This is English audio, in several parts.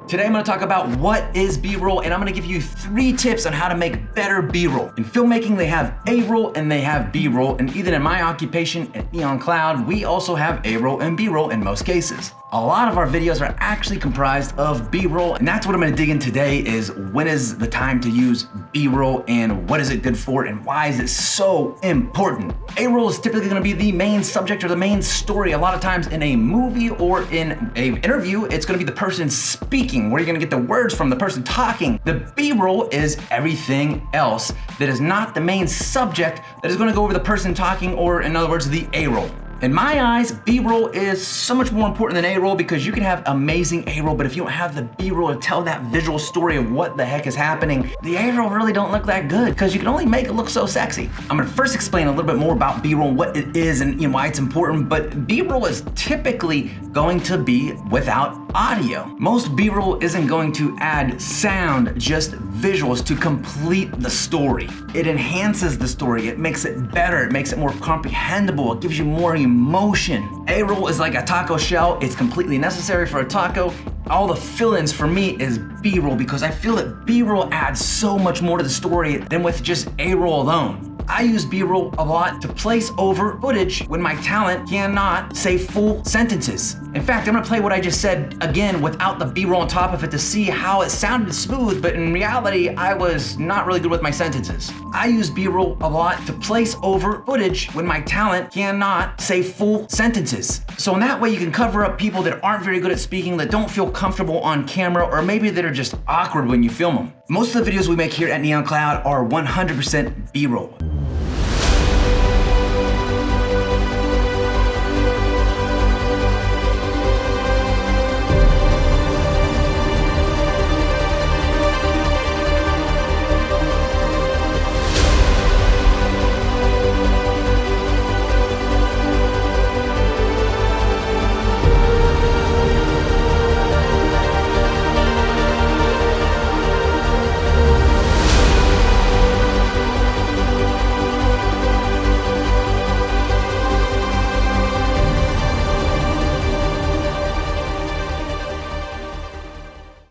Today I'm gonna talk about what is B-roll, and I'm gonna give you 3 tips on how to make better B-roll. In filmmaking, they have A-roll and they have B-roll, and even in my occupation at Neon Cloud, we also have A-roll and B-roll in most cases. A lot of our videos are actually comprised of B-roll, and that's what I'm gonna dig in today is when is the time to use B-roll and what is it good for and why is it so important? A-roll is typically gonna be the main subject or the main story. A lot of times in a movie or in an interview, it's gonna be the person speaking, where you're gonna get the words from the person talking. The B-roll is everything else that is not the main subject that is gonna go over the person talking, or in other words, the A-roll. In my eyes, B-roll is so much more important than A-roll because you can have amazing A-roll, but if you don't have the B-roll to tell that visual story of what the heck is happening, the A-roll really don't look that good because you can only make it look so sexy. I'm gonna first explain a little bit more about B-roll, what it is and why it's important, but B-roll is typically going to be without audio. Most B-roll isn't going to add sound, just visuals to complete the story. It enhances the story, it makes it better, it makes it more comprehensible, it gives you more emotion. A-roll is like a taco shell. It's completely necessary for a taco. All the fill-ins for me is B-roll because I feel that B-roll adds so much more to the story than with just A-roll alone. I use B-roll a lot to place over footage when my talent cannot say full sentences. In fact, I'm gonna play what I just said again without the B-roll on top of it to see how it sounded smooth, but in reality, I was not really good with my sentences. I use B-roll a lot to place over footage when my talent cannot say full sentences. So in that way, you can cover up people that aren't very good at speaking, that don't feel comfortable on camera, or maybe that are just awkward when you film them. Most of the videos we make here at Neon Cloud are 100% B-roll.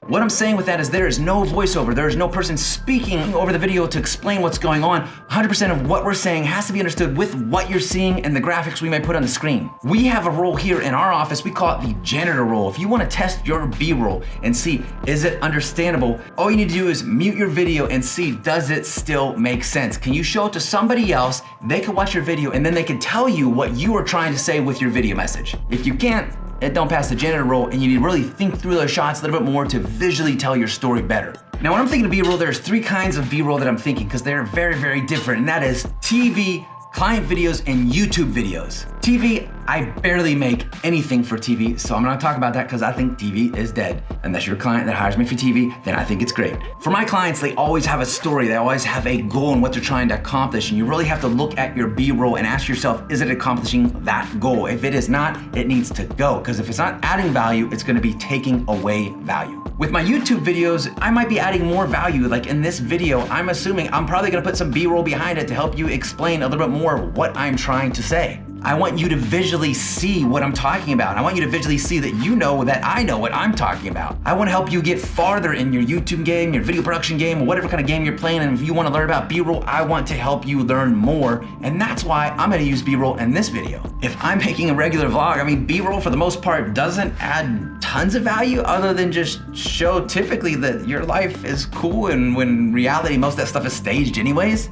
What I'm saying with that is there is no voiceover, there is no person speaking over the video to explain what's going on. 100% of what we're saying has to be understood with what you're seeing and the graphics we may put on the screen. We have a role here in our office, we call it the janitor role. If you want to test your B-roll and see, is it understandable, all you need to do is mute your video and see, does it still make sense? Can you show it to somebody else, they can watch your video, and then they can tell you what you are trying to say with your video message. If you can't, it don't pass the janitor role, and you need to really think through those shots a little bit more to visually tell your story better. Now, when I'm thinking of B-roll, there's 3 kinds of B-roll that I'm thinking because they're very, very different, and that is TV, client videos, and YouTube videos. TV, I barely make anything for TV, so I'm not talking about that because I think TV is dead. Unless you're a client that hires me for TV, then I think it's great. For my clients, they always have a story, they always have a goal in what they're trying to accomplish, and you really have to look at your B-roll and ask yourself, is it accomplishing that goal? If it is not, it needs to go, because if it's not adding value, it's gonna be taking away value. With my YouTube videos, I might be adding more value. Like in this video, I'm assuming I'm probably gonna put some B-roll behind it to help you explain a little bit more what I'm trying to say. I want you to visually see what I'm talking about. I want you to visually see that you know that I know what I'm talking about. I want to help you get farther in your YouTube game, your video production game, or whatever kind of game you're playing, and if you want to learn about B-roll, I want to help you learn more, and that's why I'm going to use B-roll in this video. If I'm making a regular vlog, I mean, B-roll for the most part doesn't add tons of value other than just show typically that your life is cool, and when in reality, most of that stuff is staged anyways.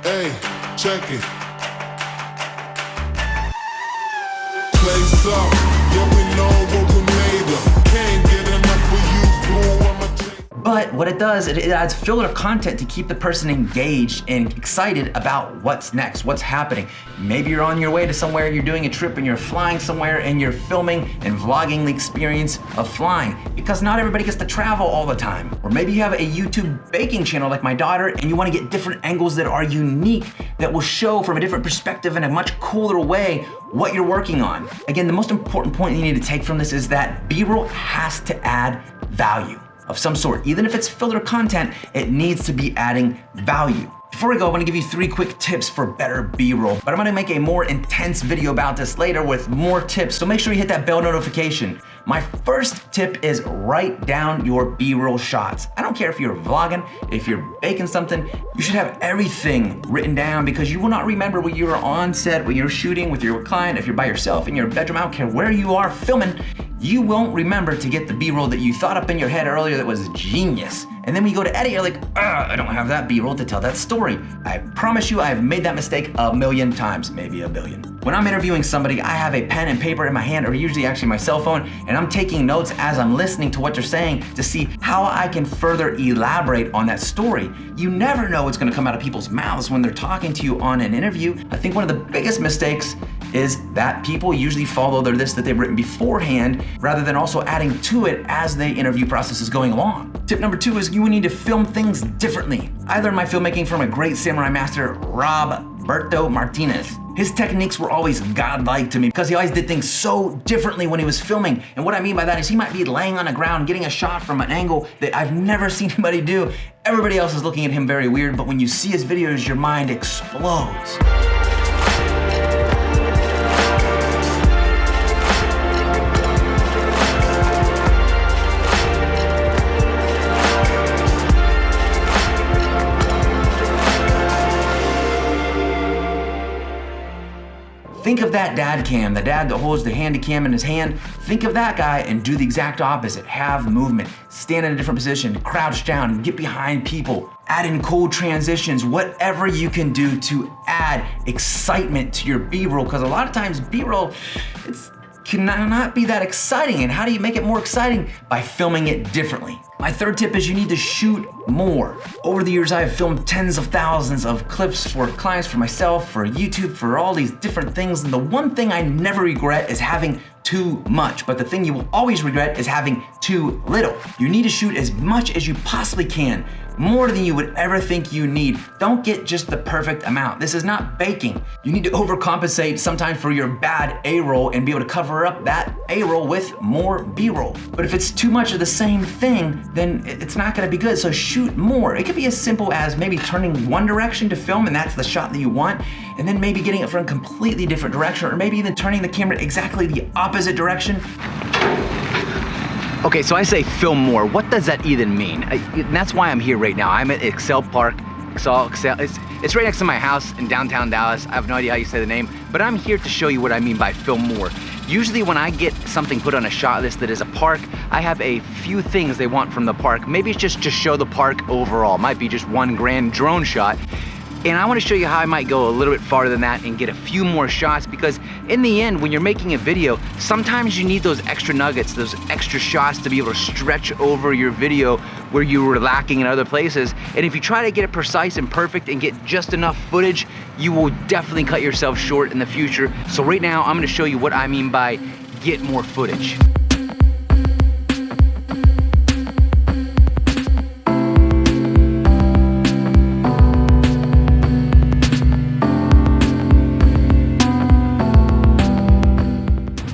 Hey, check it. Place up, yeah, we know what we made of. Can't get enough of you, boo, I'm a But what it does, it adds filler content to keep the person engaged and excited about what's next, what's happening. Maybe you're on your way to somewhere, you're doing a trip and you're flying somewhere and you're filming and vlogging the experience of flying, because not everybody gets to travel all the time. Or maybe you have a YouTube baking channel like my daughter and you want to get different angles that are unique, that will show from a different perspective in a much cooler way what you're working on. Again, the most important point you need to take from this is that B-roll has to add value of some sort. Even if it's filler content, it needs to be adding value. Before we go, I want to give you 3 quick tips for better B-roll, but I'm going to make a more intense video about this later with more tips, so make sure you hit that bell notification. My first tip is write down your B-roll shots. I don't care if you're vlogging, if you're baking something, you should have everything written down because you will not remember when you're on set, when you're shooting with your client, if you're by yourself in your bedroom, I don't care where you are filming, you won't remember to get the B-roll that you thought up in your head earlier that was genius. And then when you go to edit, you're like, I don't have that B-roll to tell that story. I promise you, I've made that mistake a million times, maybe a billion. When I'm interviewing somebody, I have a pen and paper in my hand, or usually actually my cell phone, and I'm taking notes as I'm listening to what they're saying to see how I can further elaborate on that story. You never know what's gonna come out of people's mouths when they're talking to you on an interview. I think one of the biggest mistakes is that people usually follow their list that they've written beforehand rather than also adding to it as the interview process is going along. Tip number 2 is you will need to film things differently. I learned my filmmaking from a great samurai master, Roberto Martinez. His techniques were always godlike to me because he always did things so differently when he was filming. And what I mean by that is he might be laying on the ground getting a shot from an angle that I've never seen anybody do. Everybody else is looking at him very weird, but when you see his videos, your mind explodes. Think of that dad cam, the dad that holds the handy cam in his hand. Think of that guy and do the exact opposite. Have movement, stand in a different position, crouch down, get behind people, add in cool transitions, whatever you can do to add excitement to your B-roll, because a lot of times B-roll, cannot be that exciting. And how do you make it more exciting? By filming it differently. My third tip is you need to shoot more. Over the years, I have filmed tens of thousands of clips for clients, for myself, for YouTube, for all these different things. And the one thing I never regret is having too much, but the thing you will always regret is having too little. You need to shoot as much as you possibly can, more than you would ever think you need. Don't get just the perfect amount. This is not baking. You need to overcompensate sometimes for your bad A-roll and be able to cover up that A-roll with more B-roll. But if it's too much of the same thing, then it's not gonna be good, so shoot more. It could be as simple as maybe turning one direction to film and that's the shot that you want, and then maybe getting it from a completely different direction, or maybe even turning the camera exactly the opposite direction. Okay, so I say film more. What does that even mean? And that's why I'm here right now. I'm at Excel Park. Excel. It's right next to my house in downtown Dallas. I have no idea how you say the name, but I'm here to show you what I mean by film more. Usually when I get something put on a shot list that is a park, I have a few things they want from the park. Maybe it's just to show the park overall. Might be just one grand drone shot. And I want to show you how I might go a little bit farther than that and get a few more shots, because in the end, when you're making a video, sometimes you need those extra nuggets, those extra shots to be able to stretch over your video where you were lacking in other places. And if you try to get it precise and perfect and get just enough footage, you will definitely cut yourself short in the future. So right now, I'm going to show you what I mean by get more footage.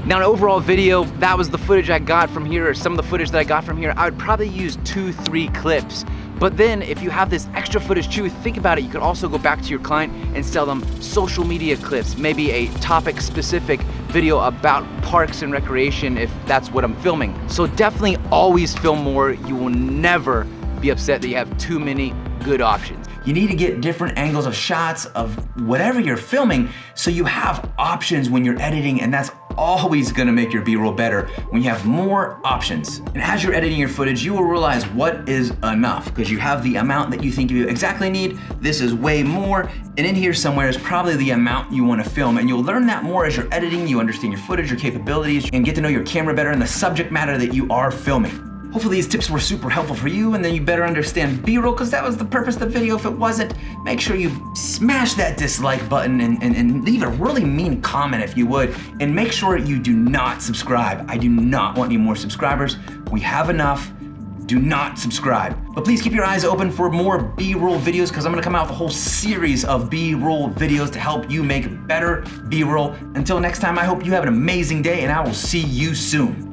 Now an overall video, that was the footage I got from here, or some of the footage that I got from here. I would probably use 2-3 clips. But then if you have this extra footage too, think about it, you could also go back to your client and sell them social media clips, maybe a topic specific video about parks and recreation if that's what I'm filming. So definitely always film more. You will never be upset that you have too many good options. You need to get different angles of shots of whatever you're filming so you have options when you're editing, and that's always gonna make your B-roll better when you have more options. And as you're editing your footage, you will realize what is enough, because you have the amount that you think you exactly need. This is way more, and in here somewhere is probably the amount you wanna film, and you'll learn that more as you're editing. You understand your footage, your capabilities, and get to know your camera better and the subject matter that you are filming. Hopefully these tips were super helpful for you, and then you better understand B-roll, because that was the purpose of the video. If it wasn't, make sure you smash that dislike button and leave a really mean comment if you would, and make sure you do not subscribe. I do not want any more subscribers. We have enough. Do not subscribe. But please keep your eyes open for more B-roll videos, because I'm gonna come out with a whole series of B-roll videos to help you make better B-roll. Until next time, I hope you have an amazing day, and I will see you soon.